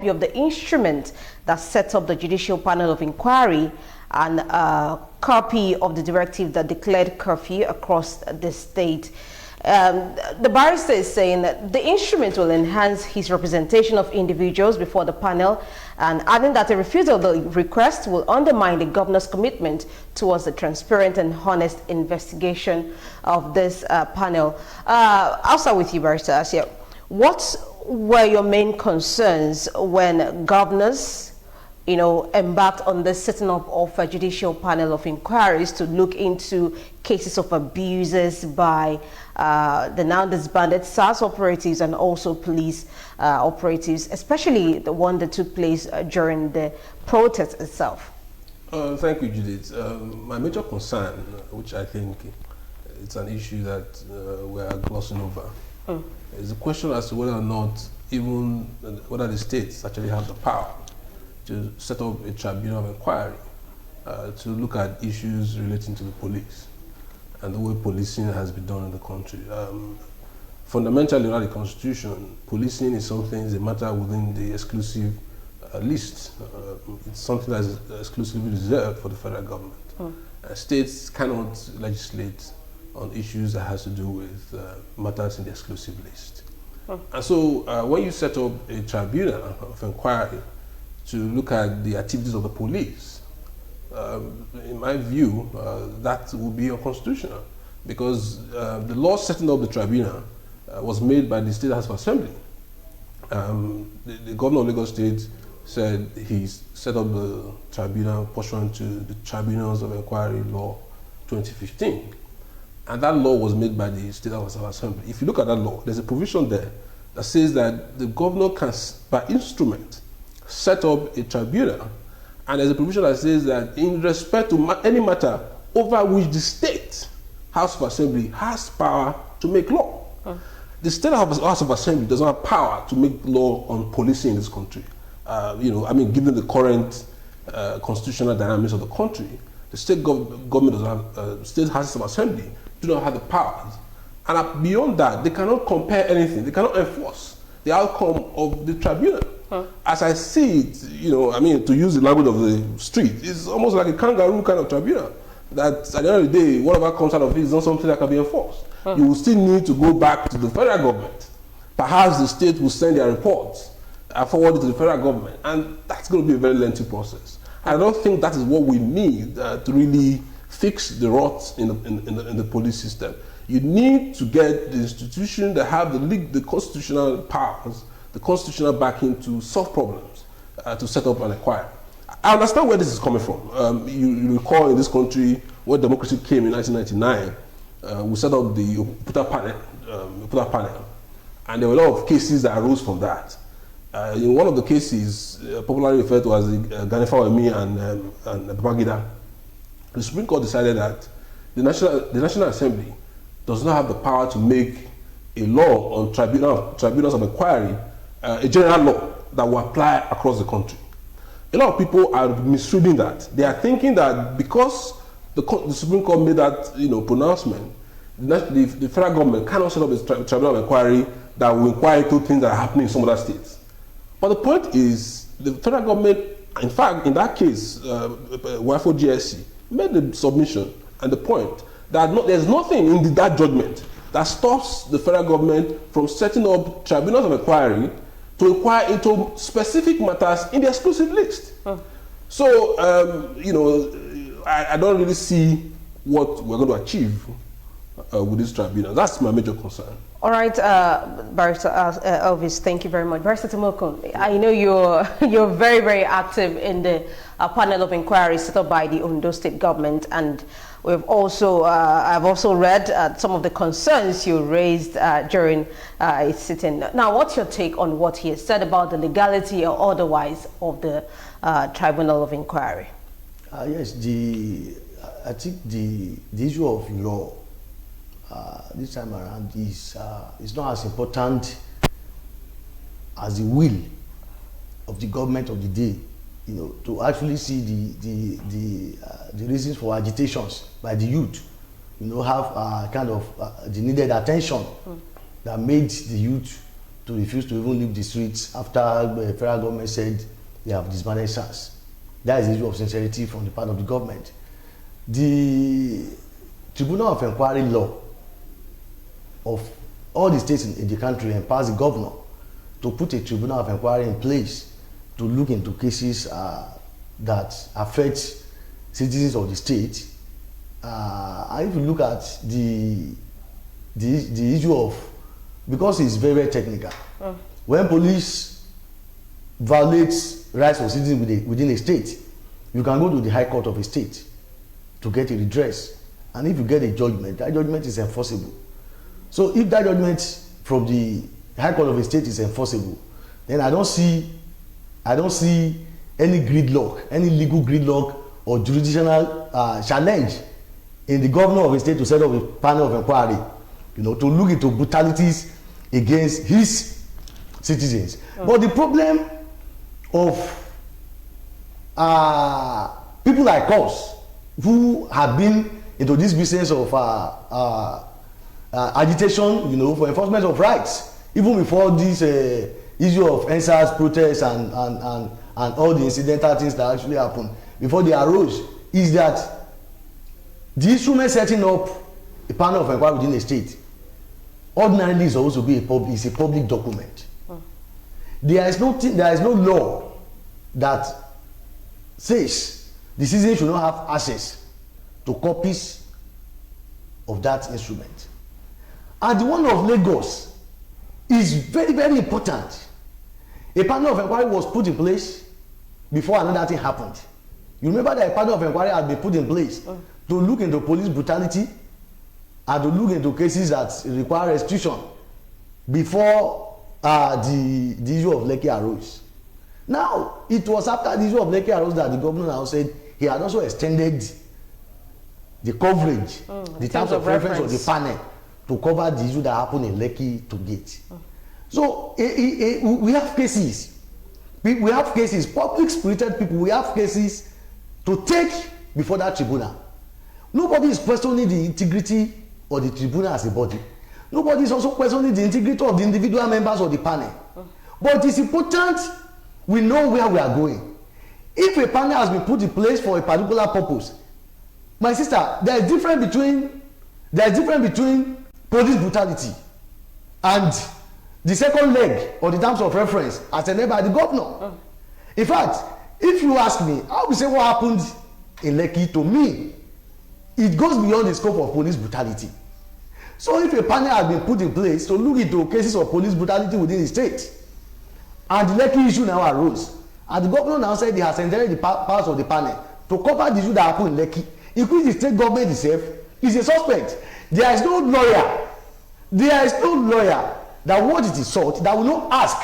of the instrument that sets up the Judicial Panel of Inquiry and a copy of the directive that declared curfew across the state. The barrister is saying that the instrument will enhance his representation of individuals before the panel, and adding that a refusal of the request will undermine the governor's commitment towards the transparent and honest investigation of this panel. I'll start with you, Barrister Asia. What were your main concerns when governors, embarked on the setting up of a judicial panel of inquiries to look into cases of abuses by the now disbanded SARS operatives and also police operatives, especially the one that took place during the protest itself? Thank you, Judith. My major concern, which I think it's an issue that we are glossing over, is the question as to whether or not whether the states actually have the power to set up a tribunal of inquiry to look at issues relating to the police and the way policing has been done in the country. Fundamentally, under the Constitution, policing is a matter within the exclusive list. It's something that is exclusively reserved for the federal government. States cannot legislate on issues that has to do with matters in the exclusive list. And so when you set up a tribunal of inquiry to look at the activities of the police, in my view, that would be unconstitutional, because the law setting up the tribunal was made by the State House of Assembly. The governor of Lagos State said he set up the tribunal pursuant to the Tribunals of Inquiry Law 2015. And that law was made by the State House of Assembly. If you look at that law, there's a provision there that says that the governor can, by instrument, set up a tribunal. And there's a provision that says that in respect to any matter over which the State House of Assembly has power to make law. The State House of Assembly does not have power to make law on policing in this country. Given the current constitutional dynamics of the country, the state government does not have, State Houses of Assembly do not have the powers. And beyond that, they cannot compare anything. They cannot enforce the outcome of the tribunal. As I see it, to use the language of the street, it's almost like a kangaroo kind of tribunal. That at the end of the day, whatever comes out of it is not something that can be enforced. You will still need to go back to the federal government. Perhaps the state will send their reports and forward it to the federal government. And that's going to be a very lengthy process. I don't think that is what we need to really fix the rot in the police system. You need to get the institution that have the constitutional powers, the constitutional backing to solve problems, to set up an inquiry. I understand where this is coming from. You recall in this country, when democracy came in 1999, we set up the Oputa panel, and there were a lot of cases that arose from that. In one of the cases, popularly referred to as the Ganefawemi and Babangida, the Supreme Court decided that the National Assembly does not have the power to make a law on tribunals of inquiry, a general law that will apply across the country. A lot of people are misreading that. They are thinking that because the Supreme Court made that pronouncement, the federal government cannot set up a tribunal of inquiry that will inquire into things that are happening in some other states. But the point is, the federal government, in fact, in that case, WIFO GSC, made the submission and the point that there's nothing in that judgment that stops the federal government from setting up tribunals of inquiry to inquire into specific matters in the exclusive list. So, I don't really see what we're going to achieve with this tribunal. That's my major concern. All right, Barrister Elvis, thank you very much. Barrister Tomoko, I know you're very, very active in the panel of inquiry set up by the Ondo State government, and I've also read some of the concerns you raised during its sitting. Now, what's your take on what he has said about the legality or otherwise of the tribunal of inquiry? Yes, I think the issue of law this time around is not as important as the will of the government of the day, to actually see the reasons for agitations by the youth, have kind of the needed attention that made the youth to refuse to even leave the streets after the federal government said they have disbanded SARS. That is the issue of sincerity from the part of the government. The Tribunal of Inquiry law of all the states in the country empowers the governor to put a Tribunal of Inquiry in place to look into cases that affect citizens of the state. And if you look at the issue of, because it's very, very technical, when police violates rights of citizens within a state, you can go to the High Court of a state to get a redress, and if you get a judgment, that judgment is enforceable. So if that judgment from the High Court of a state is enforceable, then I don't see any gridlock, any legal gridlock or jurisdictional challenge in the governor of a state to set up a panel of inquiry, to look into brutalities against his citizens. But the problem of people like us who have been into this business of agitation, for enforcement of rights, even before this issue of NSAS protests and all the incidental things that actually happened before they arose, is that the instrument setting up a panel of inquiry within a state ordinarily is supposed to be a public document. There is no law that says the citizen should not have access to copies of that instrument. And the one of Lagos is very, very important. A panel of inquiry was put in place before another thing happened. You remember that a panel of inquiry had been put in place to look into police brutality and to look into cases that require restitution before the issue of Lekki arose. Now, it was after the issue of Lekki arose that the governor now said he had also extended the coverage, the terms of reference of the panel to cover the issue that happened in Lekki to Gate. So we have cases. We have cases, public-spirited people, we have cases to take before that tribunal. Nobody is questioning the integrity of the tribunal as a body. Nobody is also questioning the integrity of the individual members of the panel. But it is important we know where we are going. If a panel has been put in place for a particular purpose, my sister, there is difference between police brutality and the second leg or the terms of reference as enacted by the governor. In fact, if you ask me, I will say what happened in Lekki, to me, it goes beyond the scope of police brutality. So if a panel has been put in place to look into cases of police brutality within the state, and the Lekki issue now arose, and the governor now said he has entered the powers of the panel to cover the issue that happened in Lekki, in which the state government itself is a suspect. There is no lawyer that what it is sought that will not ask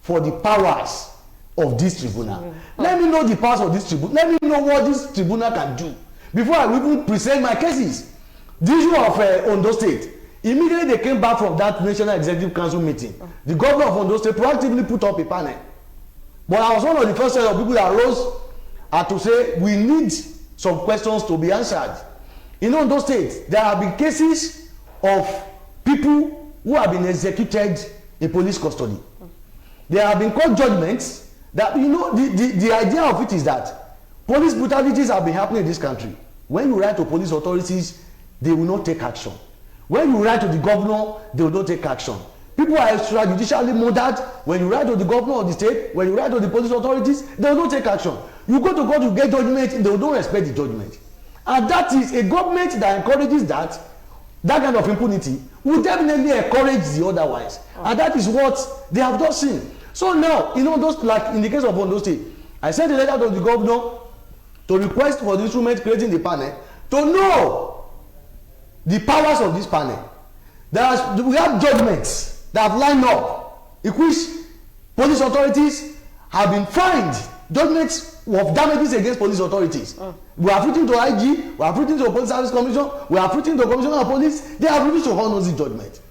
for the powers of this tribunal. Let me know the powers of this tribunal. Let me know what this tribunal can do before I even present my cases. The issue of Ondo State, immediately they came back from that National Executive Council meeting, the governor of Ondo State proactively put up a panel. But I was one of the first set of people that rose to say we need some questions to be answered. In Ondo State, there have been cases of people who have been executed in police custody. There have been court judgments that, the idea of it is that police brutalities have been happening in this country. When you write to police authorities, they will not take action. When you write to the governor, they will not take action. People are extrajudicially murdered. When you write to the governor of the state, when you write to the police authorities, they will not take action. You go to court to get judgment, they will not respect the judgment. And that is a government that encourages that kind of impunity will definitely encourage the otherwise. And that is what they have just seen. So now, those, like in the case of Ondo State, I sent a letter to the governor to request for the instrument creating the panel to know the powers of this panel. We have judgments that have lined up in which police authorities have been fined, judgments of damages against police authorities. We have written to IG, we have written to Police Service Commission, we have written to Commissioner of Police. They have refused to honor this judgment.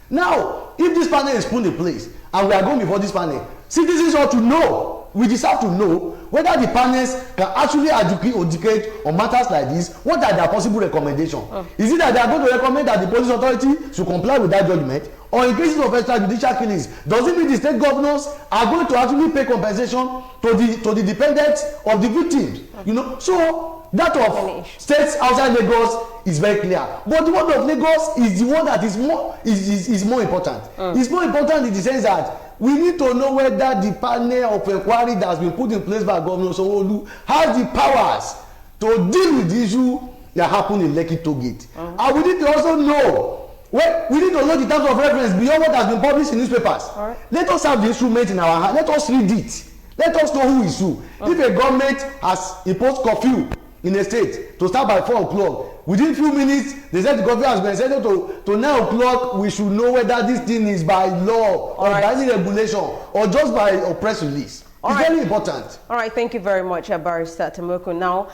Now, if this panel is put in place and we are going before this panel, citizens ought to know we deserve to know whether the panels can actually educate on matters like this. What are their possible recommendations? Is it that they are going to recommend that the police authority should comply with that judgment? Or in cases of extrajudicial killings, does it mean the state governors are going to actually pay compensation to the dependents of the victims? You know, so that of states outside Lagos is very clear, but the one of Lagos is the one that is more important. It's more important in the sense that we need to know whether the panel of inquiry that has been put in place by Governor Sanwo-Olu has the powers to deal with the issue that happened in Lekki Toll Gate. And we need to also know, well, we need to know the terms of reference beyond what has been published in newspapers. Let us have the instrument in our hand. Let us read it. Let us know who is who. If a government has imposed curfew in a state to start by 4 o'clock, within few minutes they said the curfew has been extended to 9 o'clock, we should know whether this thing is by law or by any regulation or just by a press release. It's very important. All right, thank you very much, Barrister Temoko. Now,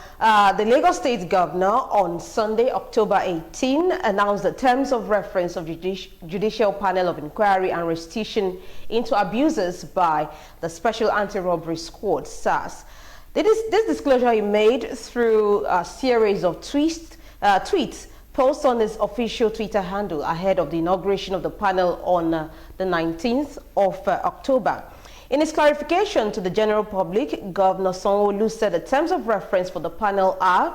the Lagos State Governor on Sunday, October 18, announced the terms of reference of Judicial Panel of Inquiry and Restitution into Abuses by the Special Anti-Robbery Squad, SAS. This disclosure he made through a series of tweets posts on his official Twitter handle ahead of the inauguration of the panel on the 19th of October. In his clarification to the general public, Governor Sanwo-Olu said the terms of reference for the panel are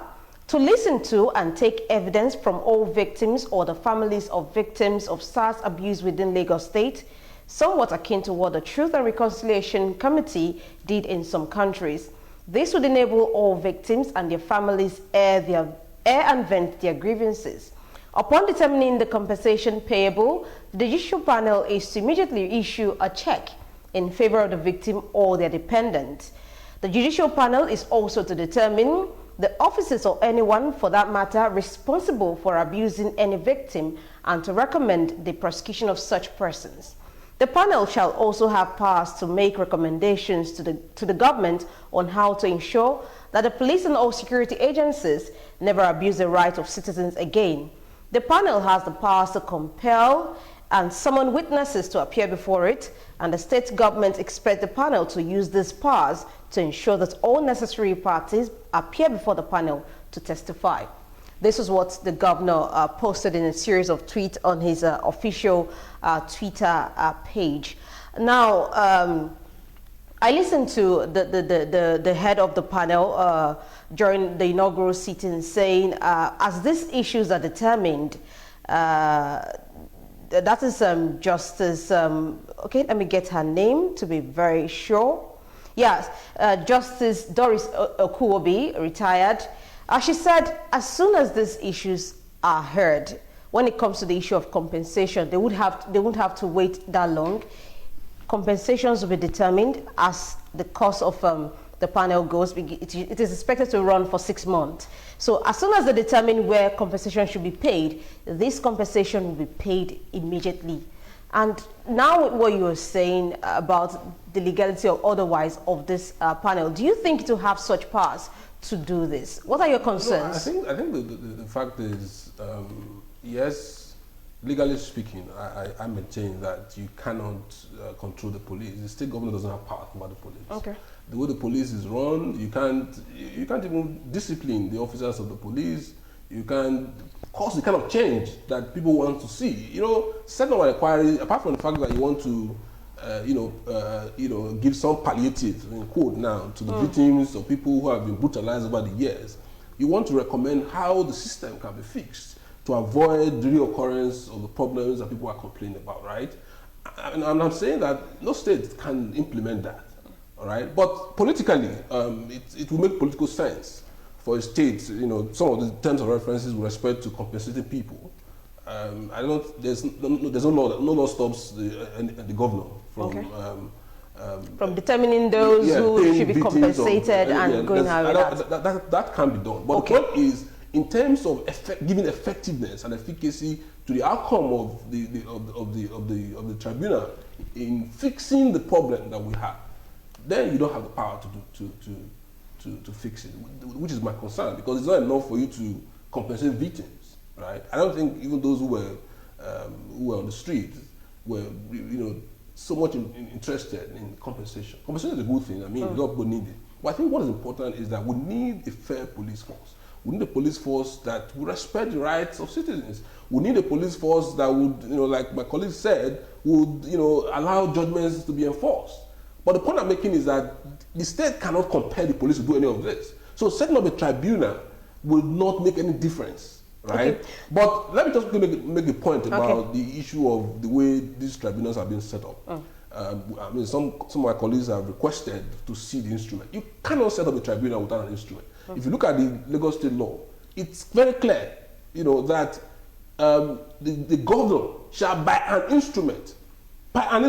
to listen to and take evidence from all victims or the families of victims of SARS abuse within Lagos State, somewhat akin to what the Truth and Reconciliation Committee did in some countries. This would enable all victims and their families air and vent their grievances. Upon determining the compensation payable, the judicial panel is to immediately issue a check in favor of the victim or their dependent. The judicial panel is also to determine the officers or anyone, for that matter, responsible for abusing any victim and to recommend the prosecution of such persons. The panel shall also have powers to make recommendations to the government on how to ensure that the police and all security agencies never abuse the rights of citizens again. The panel has the powers to compel and summon witnesses to appear before it, and the state government expect the panel to use these powers to ensure that all necessary parties appear before the panel to testify. This is what the governor posted in a series of tweets on his official Twitter page. Now, I listened to the head of the panel during the inaugural sitting saying, as these issues are determined, that is Justice, okay, let me get her name to be very sure. Yes, Justice Doris Okuwobi, retired. She said, as soon as these issues are heard, when it comes to the issue of compensation, they won't have to wait that long. Compensations will be determined as the course of the panel goes. It is expected to run for 6 months. So as soon as they determine where compensation should be paid, this compensation will be paid immediately. And now what you are saying about the legality or otherwise of this panel, do you think to have such powers to do this? What are your concerns? No, I think the fact is, yes, legally speaking, I maintain that you cannot control the police. The state government doesn't have power over the police. Okay. The way the police is run, you can't even discipline the officers of the police. You can cause the kind of change that people want to see. You know, setting an inquiry, apart from the fact that you want to, give some palliative, in quote now, to the victims or people who have been brutalized over the years, you want to recommend how the system can be fixed to avoid the reoccurrence of the problems that people are complaining about, right? And I'm saying that no state can implement that, all right? But politically, it will make political sense for a state, some of the terms of references with respect to compensating people. There's no law stops the governor from determining those who should be compensated and going out with that can be done. But the point is, in terms of giving effectiveness and efficacy to the outcome of the tribunal in fixing the problem that we have, then you don't have the power to fix it, which is my concern, because it's not enough for you to compensate victims, right? I don't think even those who were on the street were, so much interested in compensation. Compensation is a good thing. I mean, a lot of people need it. But I think what is important is that we need a fair police force. We need a police force that will respect the rights of citizens. We need a police force that would, like my colleague said, would, allow judgments to be enforced. But the point I'm making is that the state cannot compel the police to do any of this. So setting up a tribunal will not make any difference, right? Okay. But let me just make a point about the issue of the way these tribunals are being set up. I mean, some of my colleagues have requested to see the instrument. You cannot set up a tribunal without an instrument. If you look at the Lagos state law, it's very clear, that the governor shall buy an instrument. And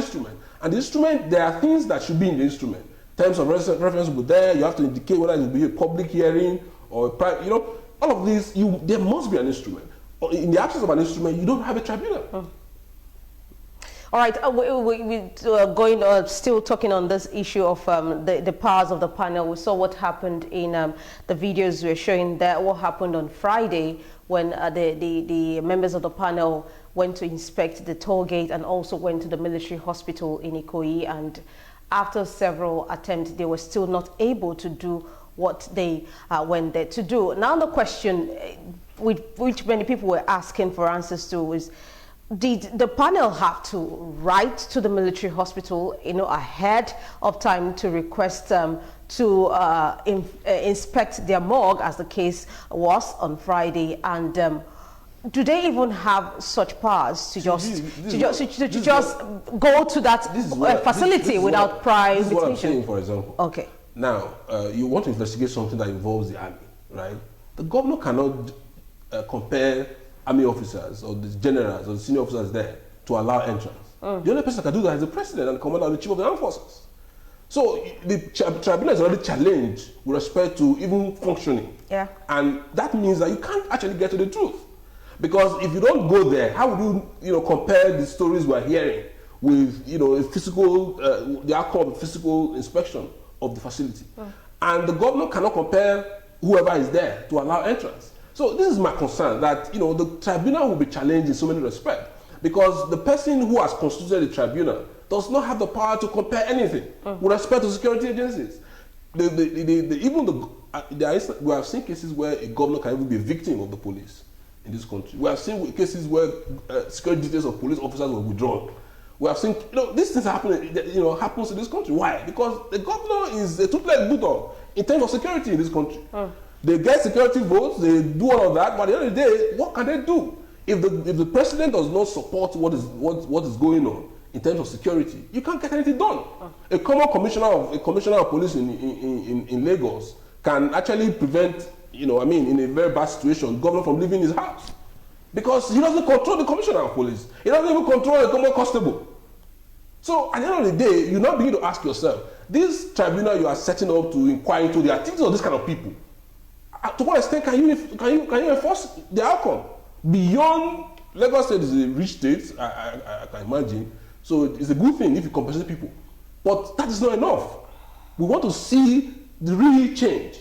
the instrument, there are things that should be in the instrument. Terms of reference will be there. You have to indicate whether it will be a public hearing or a private, all of these, there must be an instrument. In the absence of an instrument, you don't have a tribunal. All right, we're going still talking on this issue of the powers of the panel. We saw what happened in the videos we're showing there, what happened on Friday when the members of the panel went to inspect the toll gate and also went to the military hospital in Ikoyi, and after several attempts, they were still not able to do what they went there to do. Now the question, which many people were asking for answers to, is, did the panel have to write to the military hospital, ahead of time to request to inspect their morgue, as the case was on Friday? And do they even have such powers to just go to that facility without prior invitation? This is what I'm saying, for example. Okay. Now, you want to investigate something that involves the army, right? The governor cannot compare army officers or the generals or the senior officers there to allow entrance. The only person that can do that is the president and the commander and the chief of the armed forces. So the tribunal is already challenged with respect to even functioning. Yeah. And that means that you can't actually get to the truth. Because if you don't go there, how would you compare the stories we're hearing with a physical, the outcome of a physical inspection of the facility? And the governor cannot compare whoever is there to allow entrance. So this is my concern, that the tribunal will be challenged in so many respects, because the person who has constituted the tribunal does not have the power to compare anything with respect to security agencies. We have seen cases where a governor can even be a victim of the police in this country. We have seen cases where security details of police officers were withdrawn. We have seen, these things happens in this country. Why? Because the governor is a two-legged bulldog in terms of security in this country. They get security votes, they do all of that, but at the end of the day, what can they do? If the president does not support what is going on in terms of security, you can't get anything done. A commissioner of police in Lagos can actually prevent, in a very bad situation, governor from leaving his house, because he doesn't control the commissioner of police. He doesn't even control the government constable. So at the end of the day, you now begin to ask yourself, this tribunal you are setting up to inquire into the activities of this kind of people, to what extent can you enforce the outcome? Beyond, Lagos State is a rich state, I can imagine, so it's a good thing if you compensate people. But that is not enough. We want to see the real change.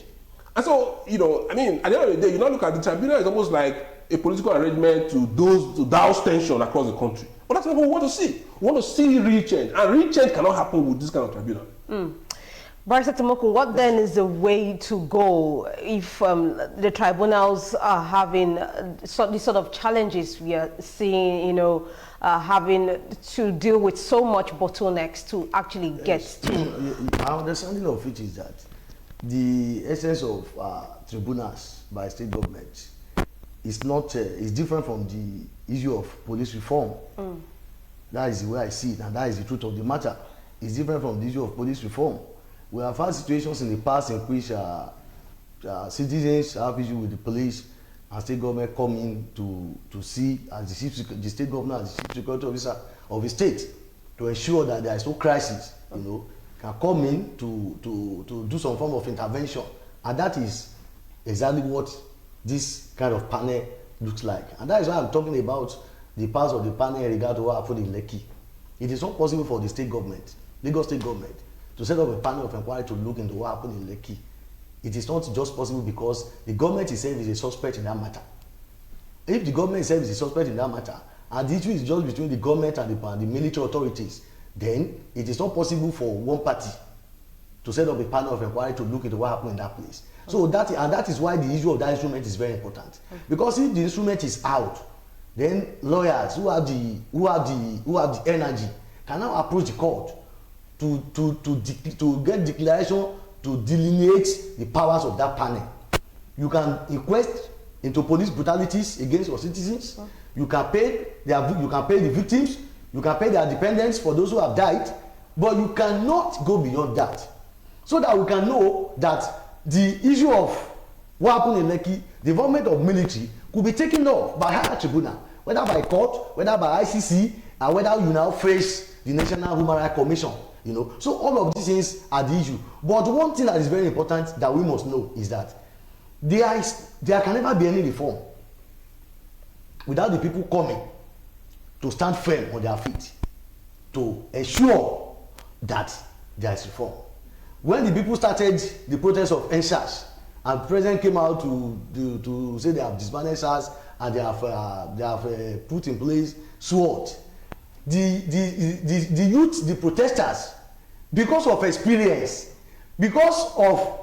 And so, at the end of the day, you now look at the tribunal as almost like a political arrangement to douse tension across the country. But that's not what we want to see. We want to see real change. And real change cannot happen with this kind of tribunal. Barrister Timoku, what then is the way to go if the tribunals are having these sort of challenges we are seeing, having to deal with so much bottlenecks to actually get to? Our understanding of it is that the essence of tribunals by state government is not is different from the issue of police reform. That is the way I see it, and that is the truth of the matter. It's different from the issue of police reform. We have had situations in the past in which citizens have issues with the police, and state government come in to see, as the state governor, as the chief security officer of the state, to ensure that there is no crisis, can come in to do some form of intervention. And that is exactly what this kind of panel looks like. And that is why I'm talking about the powers of the panel in regard to what happened in Lekki. It is not possible for the state government, Lagos state government, to set up a panel of inquiry to look into what happened in Lekki. It is not just possible because the government itself is a suspect in that matter. If the government itself is a suspect in that matter, and the issue is just between the government and the military authorities, then it is not possible for one party to set up a panel of inquiry to look into what happened in that place. So that is why the issue of that instrument is very important. Because if the instrument is out, then lawyers who have the energy can now approach the court to get declaration to delineate the powers of that panel. You can inquest into police brutalities against your citizens. You can pay the victims. You can pay their dependents for those who have died, but you cannot go beyond that. So that we can know that the issue of what happened in Lekki, the involvement of military, could be taken up by higher tribunal, whether by court, whether by ICC, and whether you now face the National Human Rights Commission. You know, so all of these things are the issue. But one thing that is very important that we must know is that there can never be any reform without the people coming to stand firm on their feet to ensure that there is reform. When the people started the protest of NSAS, and the president came out to say they have disbanded SARS and they have put in place SWOT, the youth, the protesters, because of experience, because of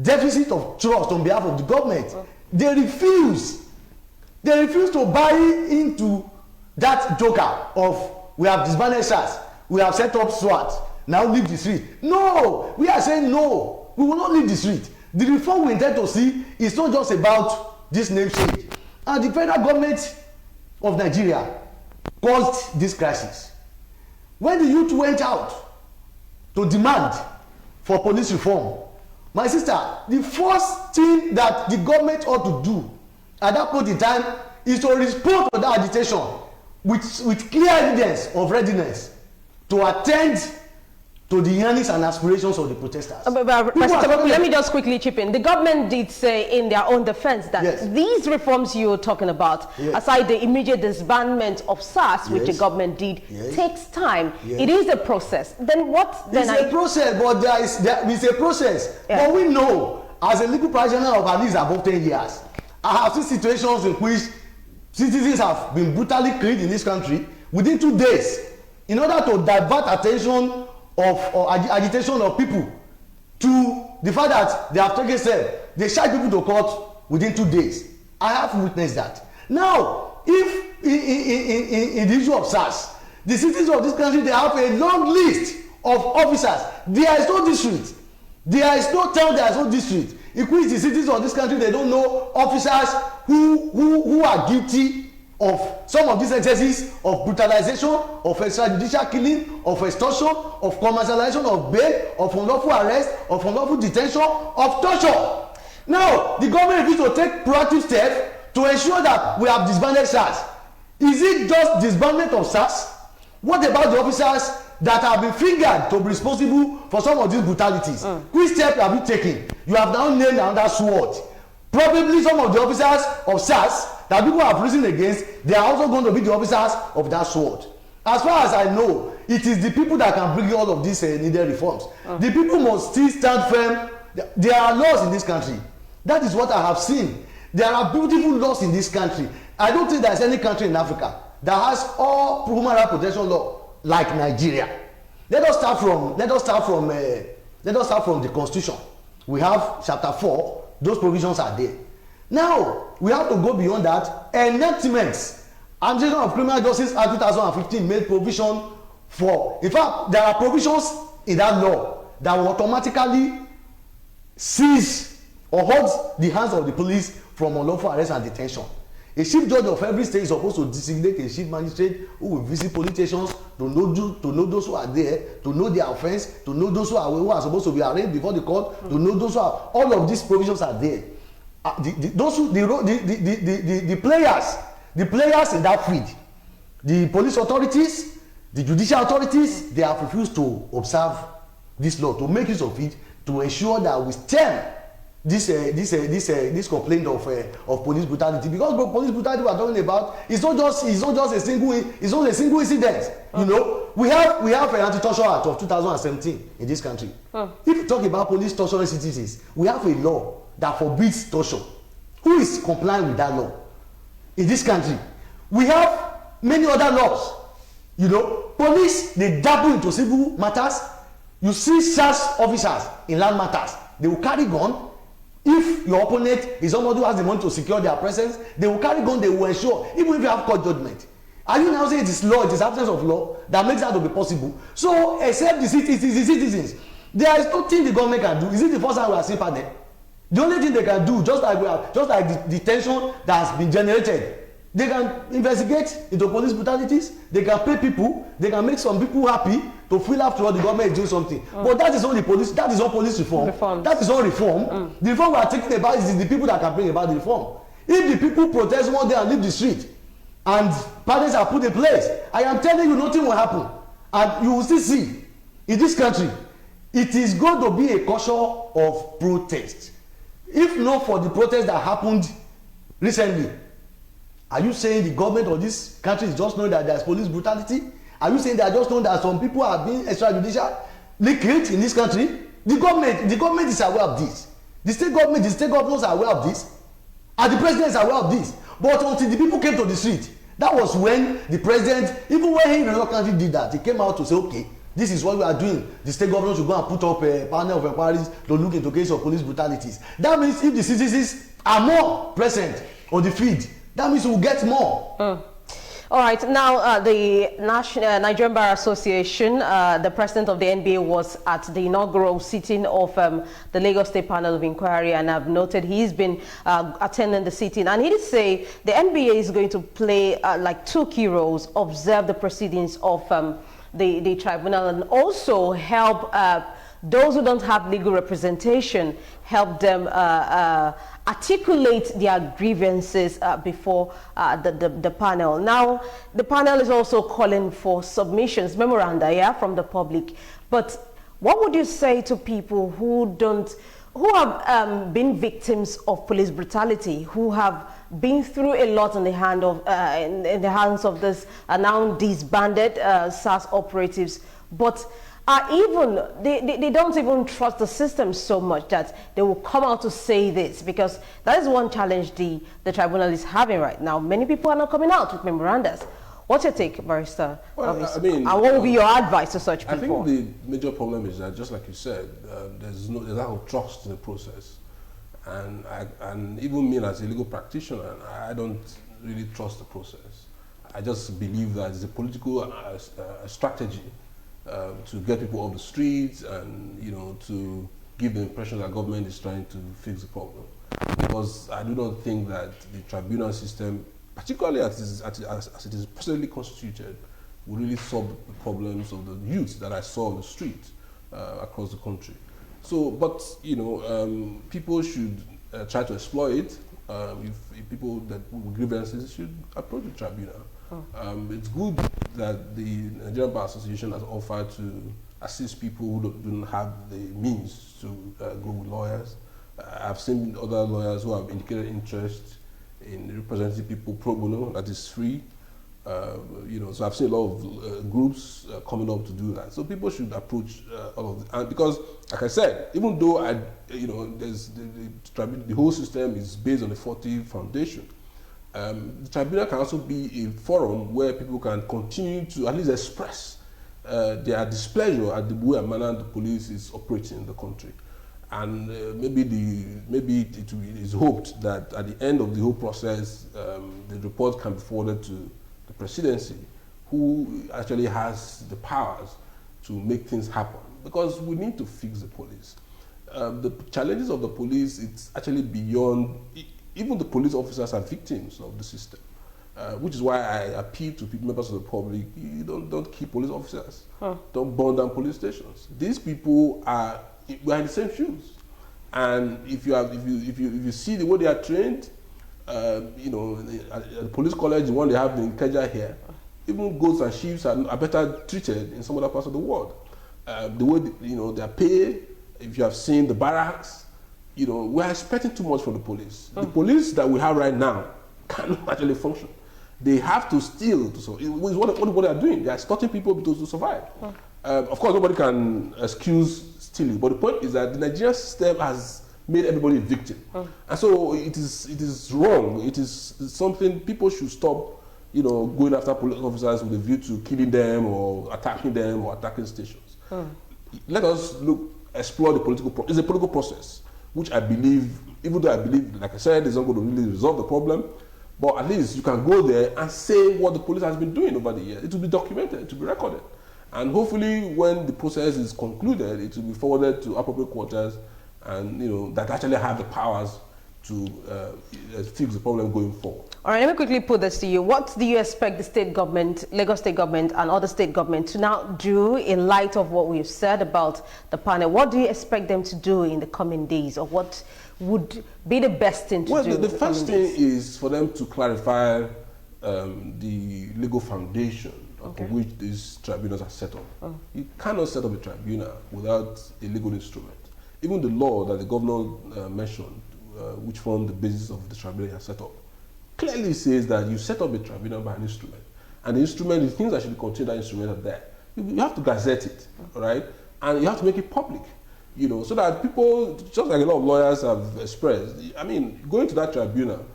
deficit of trust on behalf of the government, they refuse to buy into that joker of we have disbanded SARS, we have set up SWAT, now leave the street. No, we are saying no, we will not leave the street. The reform we intend to see is not just about this name change. And the federal government of Nigeria caused this crisis. When the youth went out to demand for police reform, my sister, the first thing that the government ought to do at that point in time is to respond to that agitation with clear evidence of readiness to attend to the yearnings and aspirations of the protesters. Let me just quickly chip in. The government did say in their own defense that these reforms you're talking about, aside the immediate disbandment of SARS, which the government did, takes time. It is a process. Then what? Then it's a process, but there is a process. But we know, as a legal practitioner of at least above 10 years, I have seen situations in which citizens have been brutally killed in this country within 2 days in order to divert attention or agitation of people to the fact that they have taken step. They charge people to court within 2 days. I have witnessed that. Now, if in the issue of SARS, the citizens of this country, they have a long list of officers. There is no district. There is no town, there is no district. In which the citizens of this country, they don't know officers who are guilty of some of these excesses of brutalization, of extrajudicial killing, of extortion, of commercialization of bail, of unlawful arrest, of unlawful detention, of torture. Now, the government needs to take proactive steps to ensure that we have disbanded SARS. Is it just disbandment of SARS? What about the officers that have been fingered to be responsible for some of these brutalities? Which steps have you taken? You have now named another SWOT. Probably some of the officers of SARS that people have reasoned against, they are also going to be the officers of that SWOT. As far as I know, it is the people that can bring all of these needed reforms. The people must still stand firm. There are laws in this country. That is what I have seen. There are beautiful laws in this country. I don't think there is any country in Africa that has all human rights protection law like Nigeria. Let us start from the Constitution. We have chapter 4. Those provisions are there. Now, we have to go beyond that. Enactments. Administration of Criminal Justice Act 2015 made provision for. In fact, there are provisions in that law that will automatically seize or hold the hands of the police from unlawful arrest and detention. A chief judge of every state is supposed to designate a chief magistrate who will visit police stations to know those who are there, to know their offense, to know those who are supposed to be arraigned before the court, to know those who are. All of these provisions are there. The players in that field, the police authorities, the judicial authorities, they have refused to observe this law, to make use of it, to ensure that we stem this complaint of police brutality. Because police brutality we are talking about, it's not just a single incident. You know, we have an anti-torture act of 2017 in this country. If you talk about police torturing citizens, we have a law that forbids torture. Who is complying with that law in this country? We have many other laws, you know, police, they dabble into civil matters. You see SARS officers in land matters, they will carry gun. If your opponent is somebody who has the money to secure their presence, they will carry gun, they will ensure, even if you have court judgment. Are you now saying it is law, it is absence of law that makes that to be possible? So, except the citizens, there is nothing the government can do. Is it the first time we are seeing pardon? The only thing they can do, just like the tension that has been generated, they can investigate into police brutalities, they can pay people, they can make some people happy to feel after all the government is doing something. But that is not the police, that is not police reform. That is not reform. The reform we are talking about is the people that can bring about the reform. If the people protest one day and leave the street, and pardons are put in place, I am telling you nothing will happen. And you will still see, in this country, it is going to be a culture of protest. If not for the protest that happened recently, are you saying the government of this country is just knowing that there is police brutality? Are you saying they are just knowing that some people are being extrajudicially killed in this country? The government is aware of this. The state governors are aware of this. And the president is aware of this. But until the people came to the street, that was when the president, even when he in another country did that, he came out to say, okay, this is what we are doing. The state governors should go and put up a panel of inquiries to look into cases of police brutalities. That means if the citizens are more present on the field, that means we will get more. All right. Now, the Nigerian Bar Association, the president of the NBA was at the inaugural sitting of the Lagos State Panel of Inquiry, and I've noted he's been attending the sitting. And he did say the NBA is going to play like two key roles: observe the proceedings of the tribunal, and also help those who don't have legal representation, help them articulate their grievances before the panel. Now, the panel is also calling for submissions, memoranda, from the public. But what would you say to people who have been victims of police brutality, who have been through a lot in the hands of this now disbanded SARS operatives, but they don't even trust the system so much that they will come out to say this? Because that is one challenge the tribunal is having right now. Many people are not coming out with memorandas. What's your take, Barrister? Well, I mean, and what would be your advice to such people? I think the major problem is that, just like you said, there's lack of trust in the process. And even me as a legal practitioner, I don't really trust the process. I just believe that it's a political strategy to get people off the streets and, to give the impression that government is trying to fix the problem. Because I do not think that the tribunal system, particularly as it is presently constituted, will really solve the problems of the youth that I saw on the street across the country. So, but, people should try to exploit it. If people that with grievances should approach the tribunal. It's good that the Nigerian Bar Association has offered to assist people who don't have the means to go with lawyers. I've seen other lawyers who have indicated interest in representing people pro bono, that is free. So I've seen a lot of groups coming up to do that. So people should approach all of it. And because, like I said, even though there's the whole system is based on the 40 foundation, the tribunal can also be a forum where people can continue to at least express their displeasure at the way and manner the police is operating in the country. And maybe it is hoped that at the end of the whole process, the report can be forwarded to the presidency, who actually has the powers to make things happen. Because we need to fix the police. The challenges of the police, it's actually beyond. Even the police officers are victims of the system, which is why I appeal to members of the public: you don't keep police officers, don't burn down police stations. These people we're in the same shoes, and if you see the way they are trained, at the police college, the one they have in Ikeja here, even goats and sheep are better treated in some other parts of the world. The way they are paid, if you have seen the barracks. We are expecting too much from the police. The police that we have right now cannot actually function. They have to steal to survive. What they are doing, they are extorting people to survive. Of course, nobody can excuse stealing, but the point is that the Nigerian system has made everybody a victim. And so it is wrong. It is something people should stop going after police officers with a view to killing them or attacking stations. Let us explore the political process. It's a political process, which I believe, even though I believe, like I said, it's not going to really resolve the problem, but at least you can go there and say what the police has been doing over the years. It will be documented, it will be recorded. And hopefully when the process is concluded, it will be forwarded to appropriate quarters and, that actually have the powers to fix the problem going forward. All right, let me quickly put this to you. What do you expect the state government, Lagos state government and other state government to now do in light of what we've said about the panel? What do you expect them to do in the coming days, or what would be the best thing to do? Well, the first thing is for them to clarify the legal foundation upon which these tribunals are set up. You cannot set up a tribunal without a legal instrument. Even the law that the governor mentioned, which formed the basis of the tribunal you are set up, clearly says that you set up a tribunal by an instrument. And the instrument, the things that should be contained in that instrument are there. You have to gazette it, all right? And you have to make it public, so that people, just like a lot of lawyers have expressed, going to that tribunal,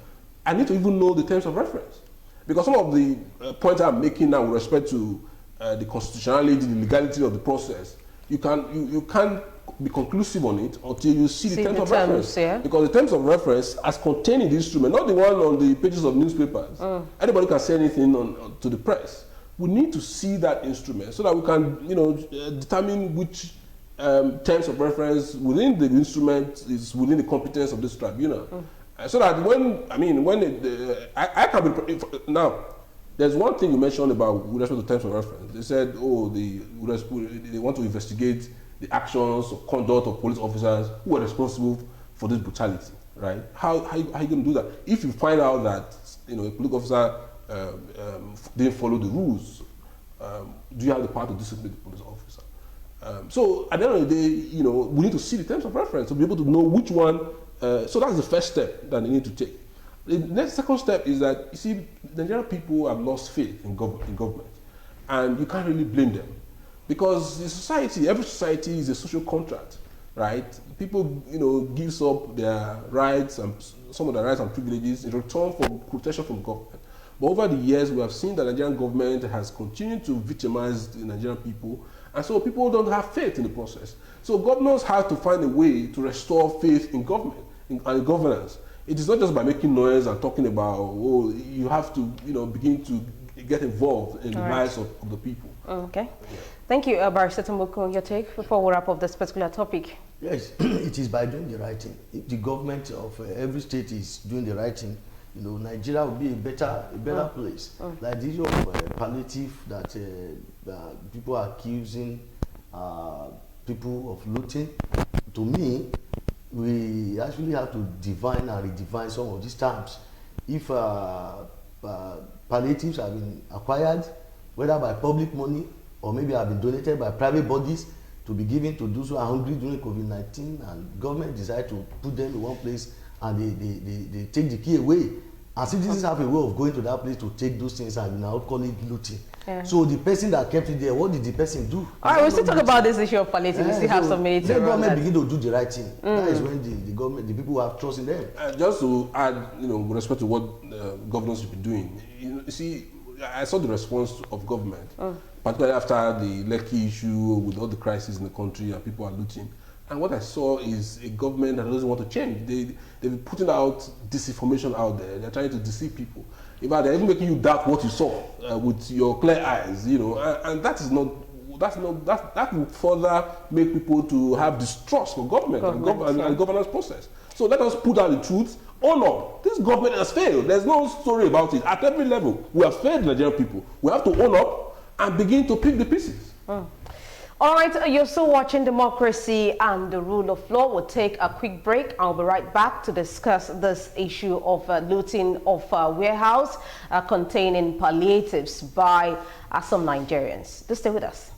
I need to even know the terms of reference. Because some of the points I'm making now with respect to the constitutionality, the legality of the process, you can't be conclusive on it until you see the terms of reference. Yeah. Because the terms of reference as contained in the instrument, not the one on the pages of newspapers. Anybody can say anything to the press. We need to see that instrument so that we can, determine which terms of reference within the instrument is within the competence of this tribunal. So that I can be now. There's one thing you mentioned about with respect to terms of reference. They said, they want to investigate the actions or conduct of police officers who are responsible for this brutality, right? How are you going to do that? If you find out that a police officer didn't follow the rules, do you have the power to discipline the police officer? So at the end of the day, we need to see the terms of reference to be able to know which one. So that's the first step that they need to take. The second step is that, Nigerian people have lost faith in government, and you can't really blame them. Because every society is a social contract, right? People, gives up their rights and some of their rights and privileges in return for protection from government. But over the years, we have seen that the Nigerian government has continued to victimize the Nigerian people, and so people don't have faith in the process. So governors have to find a way to restore faith in government and governance. It is not just by making noise and talking about, you have to, begin to get involved in the lives of the people. Okay. Yeah. Thank you, Barrister Tumbukun. Your take before we wrap up this particular topic? Yes, it is by doing the right thing. If the government of every state is doing the right thing, Nigeria will be a better place. Like the issue of palliative that people are accusing people of looting. To me, we actually have to define and redefine some of these terms. If palliatives have been acquired, whether by public money or maybe have been donated by private bodies to be given to those who are hungry during COVID-19, and government decide to put them in one place and they take the key away. And citizens have a way of going to that place to take those things and now call it looting. Yeah. So the person that kept it there, what did the person do? All right, we'll still talk about this issue of palliative. We still have some minutes. Let government begin to do the right thing. That is when the government, the people have trust in them. Just to add, with respect to what governors should be doing, I saw the response of government, particularly after the Lekki issue with all the crises in the country and people are looting. And what I saw is a government that doesn't want to change. They've been putting out disinformation out there. They're trying to deceive people. In fact, they're even making you doubt what you saw with your clear eyes, and that will further make people to have distrust for government and governance process. So let us put out the truth. Oh no, this government has failed. There's no story about it. At every level, we have failed Nigerian people. We have to own up and begin to pick the pieces. All right, you're still watching Democracy and the Rule of Law. We'll take a quick break. I'll be right back to discuss this issue of looting of warehouse containing palliatives by some Nigerians. Do stay with us.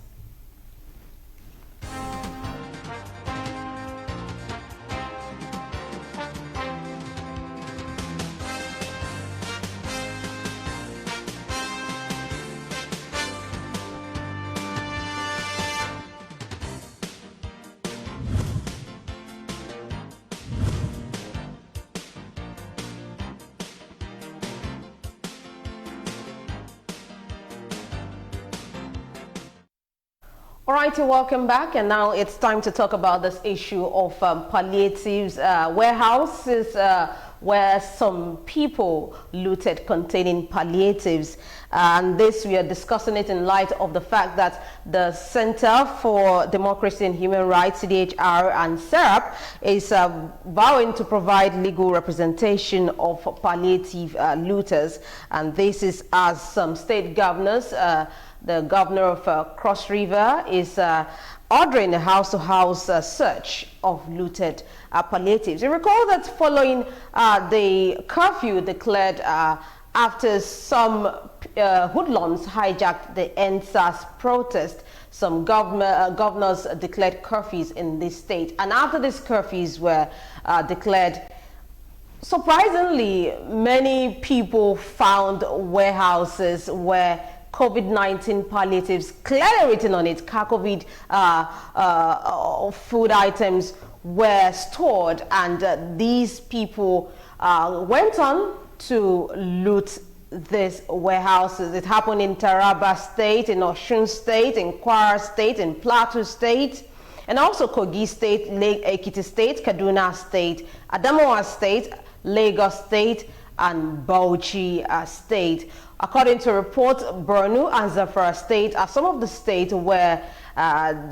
All right, welcome back. And now it's time to talk about this issue of palliatives, warehouses where some people looted containing palliatives. And this, we are discussing it in light of the fact that the Center for Democracy and Human Rights, CDHR, and SERAP is vowing to provide legal representation of palliative looters. And this is as some state governors, the governor of Cross River is ordering a house-to-house search of looted palliatives. You recall that following the curfew declared after some hoodlums hijacked the NSAS protest, some governors declared curfews in this state. And after these curfews were declared, surprisingly, many people found warehouses where COVID-19 palliatives clearly written on it, COVID food items were stored, and these people went on to loot these warehouses. It happened in Taraba State, in Osun State, in Kwara State, in Plateau State, and also Kogi State, Lake Ekiti State, Kaduna State, Adamawa State, Lagos State, and Bauchi State. According to reports, Borno and Zamfara State are some of the states where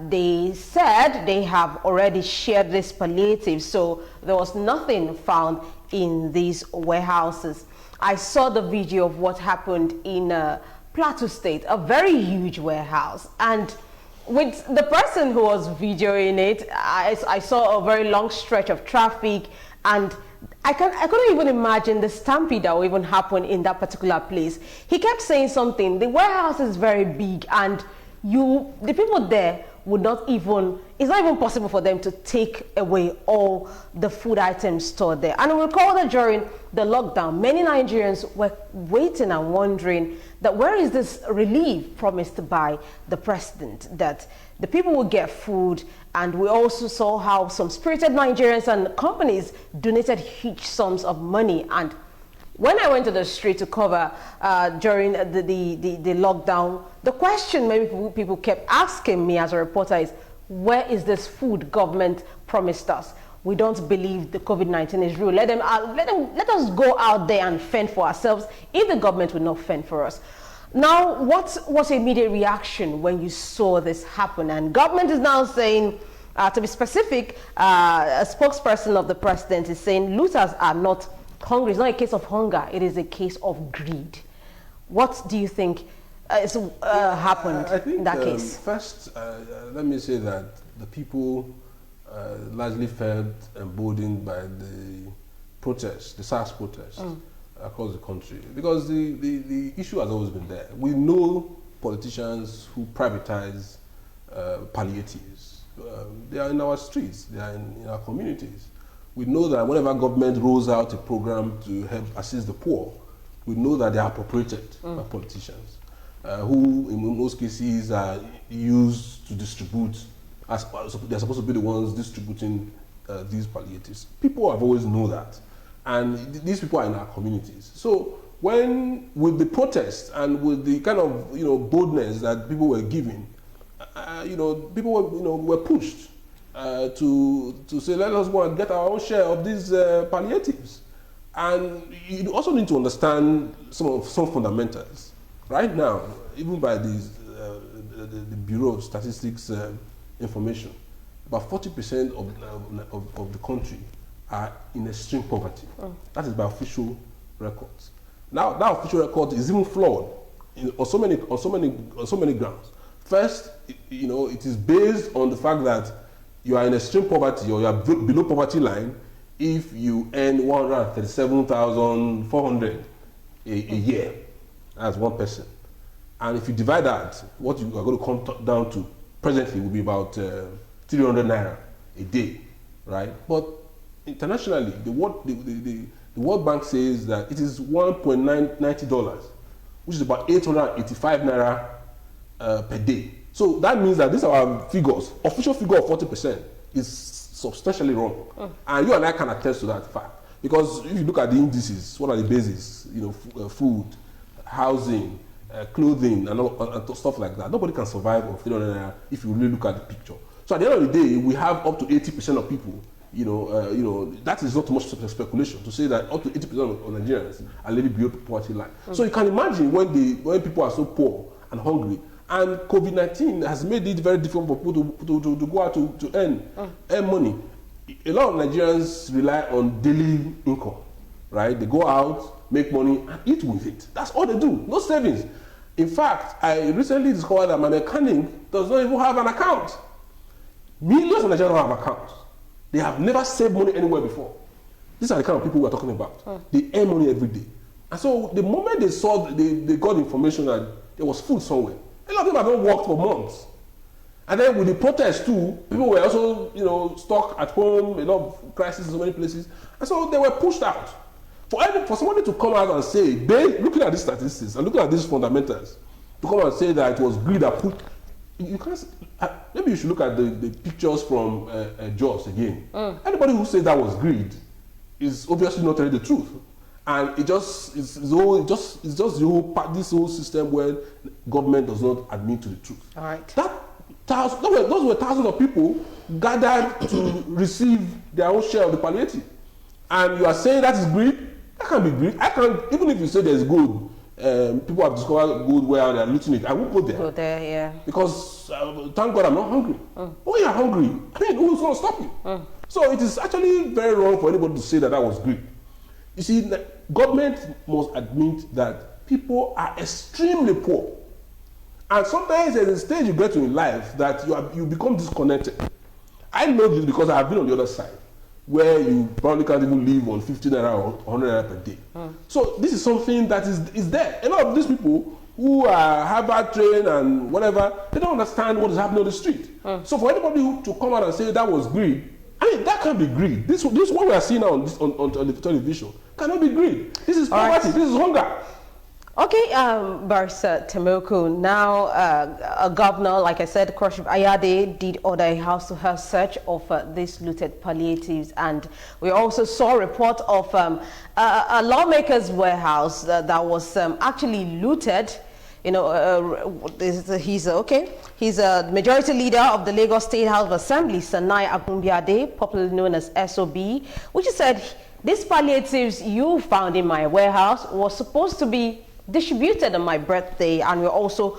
they said they have already shared these palliatives, so there was nothing found in these warehouses. I saw the video of what happened in Plateau State, a very huge warehouse, and with the person who was videoing it, I saw a very long stretch of traffic, and I couldn't even imagine the stampede that will even happen in that particular place. He kept saying something. The warehouse is very big, and the people there would not even, it's not even possible for them to take away all the food items stored there. And I recall that during the lockdown, many Nigerians were waiting and wondering that where is this relief promised by the president, that the people will get food. And we also saw how some spirited Nigerians and companies donated huge sums of money. And when I went to the street to cover during the lockdown, the question many people kept asking me as a reporter is, where is this food government promised us? We don't believe the COVID-19 is real. Let us go out there and fend for ourselves if the government will not fend for us. Now, what was the immediate reaction when you saw this happen? And government is now saying, to be specific, a spokesperson of the president is saying looters are not hungry. It's not a case of hunger. It is a case of greed. What do you think happened in that case? First, let me say that the people largely felt emboldened by the protests, the SARS protests across the country, because the issue has always been there. We know politicians who privatize palliatives. They are in our streets, they are in our communities. We know that whenever government rolls out a program to help assist the poor, we know that they are appropriated by politicians, who in most cases are used to distribute, they're supposed to be the ones distributing these palliatives. People have always known that. And these people are in our communities. So when, with the protests and with the kind of boldness that people were giving, people were pushed to say, let us go and get our own share of these palliatives. And you also need to understand some fundamentals. Right now, even by the Bureau of Statistics information, about 40% of the country are in extreme poverty. That is by official records. Now, that official record is even flawed on so many grounds. First, it is based on the fact that you are in extreme poverty or you are below poverty line if you earn 137,400 a year as one person. And if you divide that, what you are going to come down to presently will be about 300 naira a day, right? But internationally, the World Bank says that it is $1.90, which is about 885 naira per day. So that means that these are our figures. Official figure of 40% is substantially wrong. And you and I can attest to that fact. Because if you look at the indices, what are the bases? Food, housing, clothing and stuff like that. Nobody can survive on 300 naira if you really look at the picture. So at the end of the day, we have up to 80% of people. That is not too much speculation to say that up to 80% of Nigerians are living below poverty line. So you can imagine when people are so poor and hungry, and COVID-19 has made it very difficult for people to go out to earn money. A lot of Nigerians rely on daily income, right? They go out, make money, and eat with it. That's all they do. No savings. In fact, I recently discovered that my mechanic does not even have an account. Millions of Nigerians don't have accounts. They have never saved money anywhere before. These are the kind of people we are talking about. They earn money every day. And so the moment they got information that there was food somewhere, a lot of them have not worked for months. And then with the protest too, people were also, stuck at home, a lot of crises in so many places. And so they were pushed out. For somebody to come out and say, looking at these statistics and looking at these fundamentals, to come and say that it was greed that put, you can't, maybe you should look at the pictures from Jaws again. Anybody who says that was greed is obviously not telling the truth. And it's just this whole system where government does not admit to the truth. All right. Those were thousands of people gathered to receive their own share of the palliative. And you are saying that is greed? That can't be greed. Even if you say there's good, people have discovered good where they are looting it. I won't go there. Go there, yeah. Because thank God I'm not hungry. When you're hungry, who's going to stop you? So it is actually very wrong for anybody to say that was greed. You see, the government must admit that people are extremely poor. And sometimes there's a stage you get to in life that you become disconnected. I know this because I have been on the other side, where you probably can't even live on 50 naira or 100 naira per day. So this is something that is there. A lot of these people who are Harvard trained and whatever, they don't understand what is happening on the street. So for anybody to come out and say that was greed, that can't be greed. This what we are seeing now on the television cannot be greed. This is poverty. Right. This is hunger. Okay, Barrister Temoko, now a governor, like I said, Kashif Ayade, did order a house-to-house search of these looted palliatives, and we also saw a report of a lawmaker's warehouse that was actually looted. He's a majority leader of the Lagos State House of Assembly, Sanai Agumbiade, popularly known as SOB, which said, these palliatives you found in my warehouse was supposed to be distributed on my birthday, and we also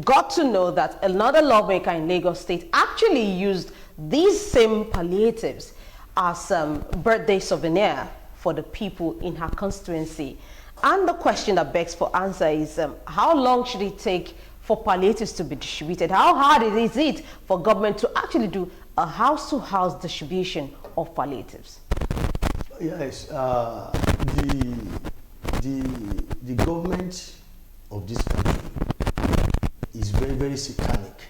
got to know that another lawmaker in Lagos State actually used these same palliatives as birthday souvenir for the people in her constituency. And the question that begs for answer is, how long should it take for palliatives to be distributed? How hard is it for government to actually do a house-to-house distribution of palliatives? Yes, the government of this country is very, very satanic.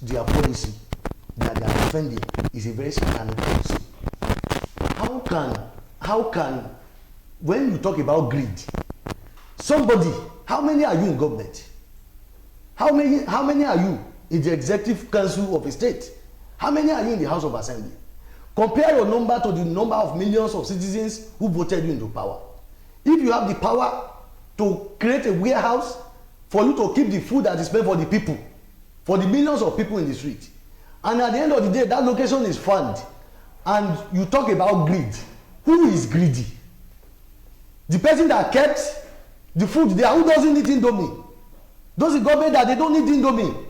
Their policy that they are defending is a very satanic policy. How can, when you talk about greed, how many are you in government? How many are you in the executive council of a state? How many are you in the House of Assembly? Compare your number to the number of millions of citizens who voted you into power. If you have the power to create a warehouse for you to keep the food that is meant for the people, for the millions of people in the street, and at the end of the day that location is found, and you talk about greed, who is greedy? The person that kept the food there, who doesn't eat indomie? Those in government that they don't need indomie,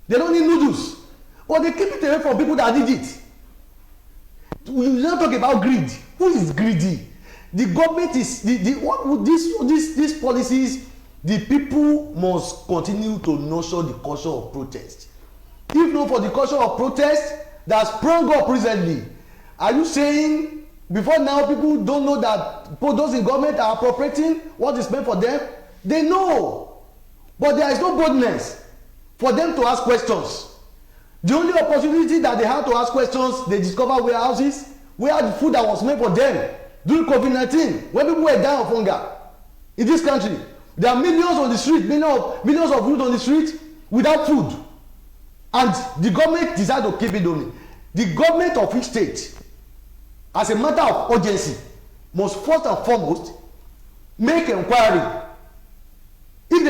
they don't need noodles, or they keep it away from people that need it. We don't talk about greed. Who is greedy? The government is these policies. The people must continue to nurture the culture of protest. If not for the culture of protest that sprung up recently, are you saying before now people don't know that those in government are appropriating what is meant for them? They know, but there is no boldness for them to ask questions. The only opportunity that they have to ask questions, they discover warehouses where the food that was made for them during COVID-19, when people were dying of hunger in this country. There are millions on the street, millions of youth on the street without food. And the government decided to keep it only. The government of each state, as a matter of urgency, must first and foremost make inquiry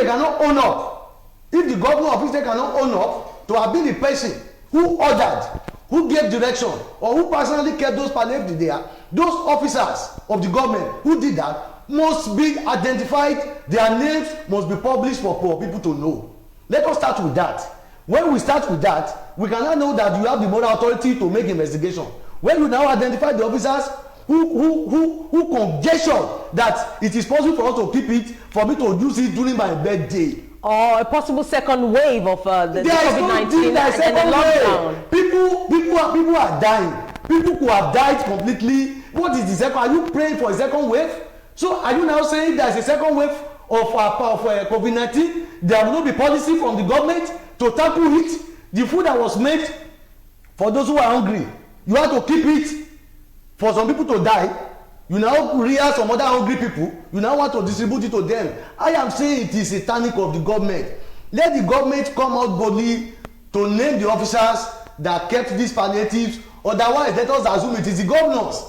they cannot own up, if the governor of State cannot own up to have been the person who ordered, who gave direction, or who personally kept those palliatives there, those officers of the government who did that must be identified, their names must be published for people to know. Let us start with that. When we start with that, we can now know that you have the moral authority to make investigation. When you now identify the officers who conjecture that it is possible for us to keep it, for me to use it during my birthday, or a possible second wave of the COVID-19 and the lockdown. People are dying. People who have died completely. What is the second? Are you praying for a second wave? So are you now saying there is a second wave of COVID-19? There will not be policy from the government to tackle it. The food that was made for those who are hungry, you have to keep it for some people to die. You now rear some other hungry people. You now want to distribute it to them. I am saying it is satanic of the government. Let the government come out boldly to name the officers that kept these palliatives. Otherwise, let us assume it is the governors.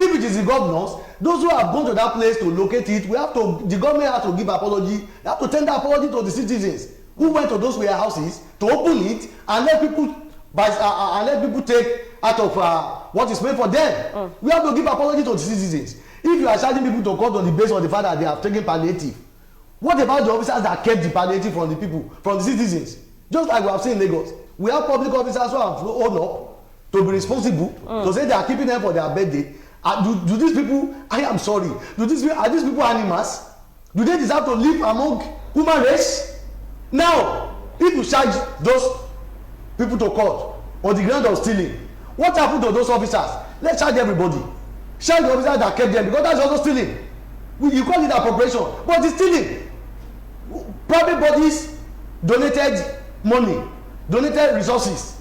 If it is the governors, those who have gone to that place to locate it, the government has to give apology. They have to tender apology to the citizens who went to those warehouses to open it and let people take out of what is meant for them. We have to give apology to the citizens. If you are charging people to court on the basis of the fact that they have taken palliative, what about the officers that kept the palliative from the people, from the citizens? Just like we have seen in Lagos, we have public officers who have owned up to be responsible, to say they are keeping them for their birthday. Do these people, I am sorry, are these people animals? Do they deserve to live among human race? Now, if you charge those people to court on the ground of stealing, what happened to those officers? Let's charge everybody. Charge the officers that kept them, because that's also stealing. You call it appropriation, but it's stealing. Private bodies donated money, donated resources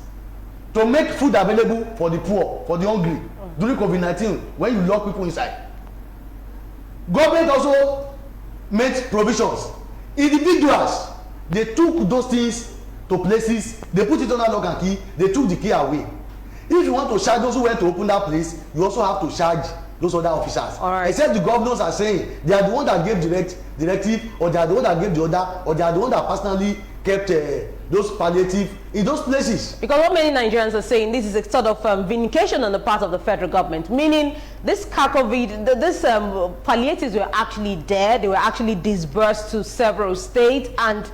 to make food available for the poor, for the hungry during COVID-19 when you lock people inside. Government also made provisions. Individuals, they took those things to places, they put it under lock and key, they took the key away. If you want to charge those who went to open that place, you also have to charge those other officers. All right. Except the governors are saying they are the one that gave directive, or they are the one that gave the order, or they are the one that personally kept those palliative in those places. Because what many Nigerians are saying, this is a sort of vindication on the part of the federal government, meaning this palliatives were actually there, they were actually disbursed to several states, and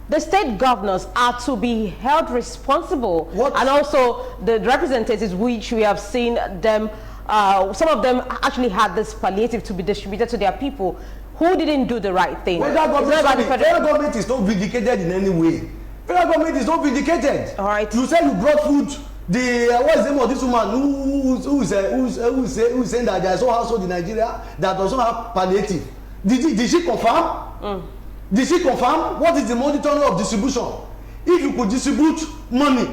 the state governors are to be held responsible. And also the representatives, which we have seen them, some of them actually had this palliative to be distributed to their people who didn't do the right thing. Federal government is not vindicated in any way. Federal government is not vindicated. All right. You say you brought food. What is the name of this woman who is saying that there is no household in Nigeria that does not have palliative? Did she confirm? Did she confirm? What is the monitoring of distribution? If you could distribute money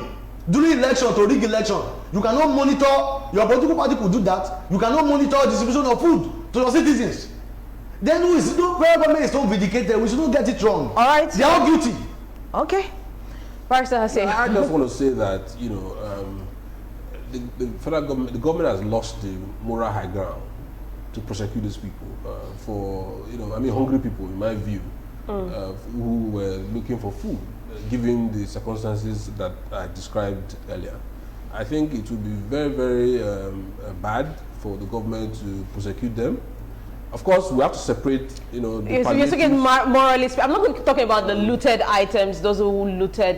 during election to rig election, you cannot monitor, your political party could do that, you cannot monitor distribution of food to your citizens. Then federal government is not vindicated. We should not get it wrong. All right. They are all guilty. Okay. I just want to say that, you know, the federal government, the government has lost the moral high ground to prosecute these people for, you know, I mean, hungry people, in my view, who were looking for food, given the circumstances that I described earlier. I think it would be very, very bad for the government to prosecute them. Of course, we have to separate, you know, the you're talking morally. I'm not talking about the looted items, those who looted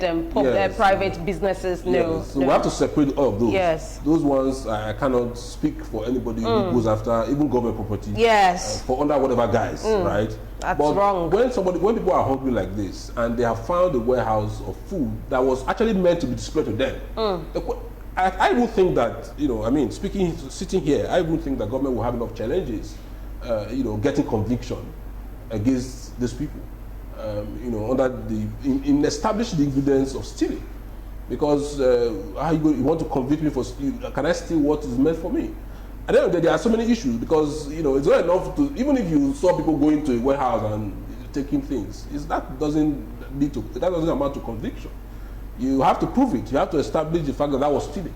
private businesses. No. Yes. So we have to separate all of those. Yes. Those ones, I cannot speak for anybody who goes after, even government property. Yes. For under whatever guise, right? That's wrong. When people are hungry like this, and they have found a warehouse of food that was actually meant to be displayed to them, I would think that, you know, I mean, sitting here, I would think that government will have enough challenges. You know, getting conviction against these people, you know, under in establish the evidence of stealing, because how you want to convict me for can I steal what is meant for me? At the end of the day, there are so many issues, because, you know, it's not enough to, even if you saw people going to a warehouse and taking things, that doesn't amount to conviction. You have to prove it. You have to establish the fact that was stealing.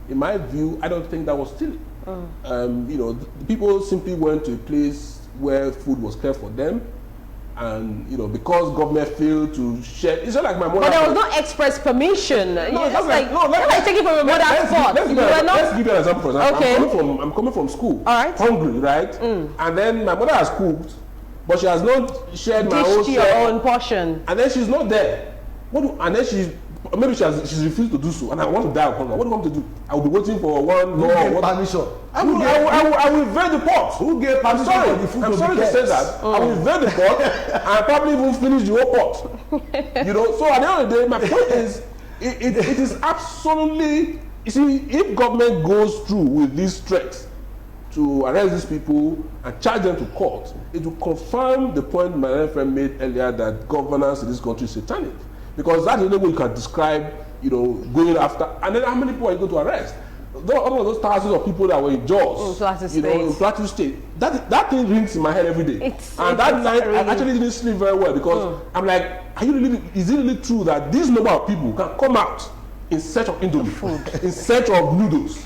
In my view, I don't think that was stealing. You know, people simply went to a place where food was kept for them, and because government failed to share, it's not like my mother. But there was no express permission. No, You're just like, no, like taking from your mother's pot. Let's give you an example. For example, Okay. I'm coming from school. All right. Hungry, right? And then my mother has cooked, but she has not shared my own Dished your share. own portion. And then she's not there. And then maybe she's refused to do so, and I want to die of hunger. What do you want to do? I will be waiting for one law. Who gave permission? I will invade the pot. Who gave permission for the food I'm to sorry be to say kept? that. I will invade the pot and probably even finish the whole pot. So at the end of the day, my point is, it is absolutely, you see, if government goes through with these threats to arrest these people and charge them to court, it will confirm the point my friend made earlier that governance in this country is satanic. Because that's the only way you can describe, going after, and then how many people are you going to arrest? All of those thousands of people that were in jaws, in Plateau State, that thing rings in my head every day. That night, I actually didn't sleep very well because I'm like, is it really true that this number of people can come out in search of Indomie, in search of noodles?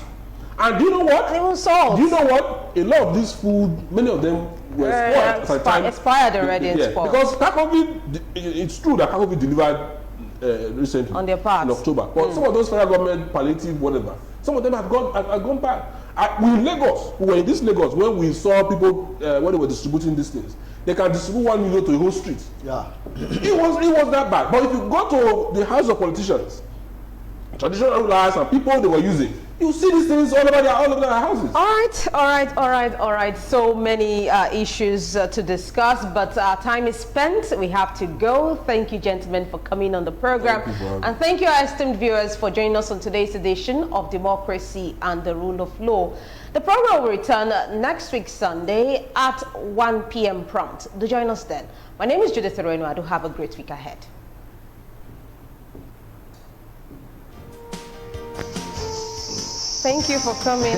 And do you know what? Even salt. Do you know what? A lot of this food, many of them were spoiled. Expired already and spoiled. Because Kakovi, it's true that Kakovi delivered recently on their part in October. But some of those federal government palliative, whatever, some of them have gone back. We were in this Lagos when we saw people when they were distributing these things. They can distribute 1 million to a whole street. Yeah. It was that bad. But if you go to the house of politicians, traditional rulers and people they were using, you see these things all over their houses. All right. So many issues to discuss, but our time is spent. We have to go. Thank you, gentlemen, for coming on the program. And thank you, our esteemed viewers, for joining us on today's edition of Democracy and the Rule of Law. The program will return next week, Sunday, at 1 p.m. prompt. Do join us then. My name is Judith Reno. I do have a great week ahead. Thank you for coming.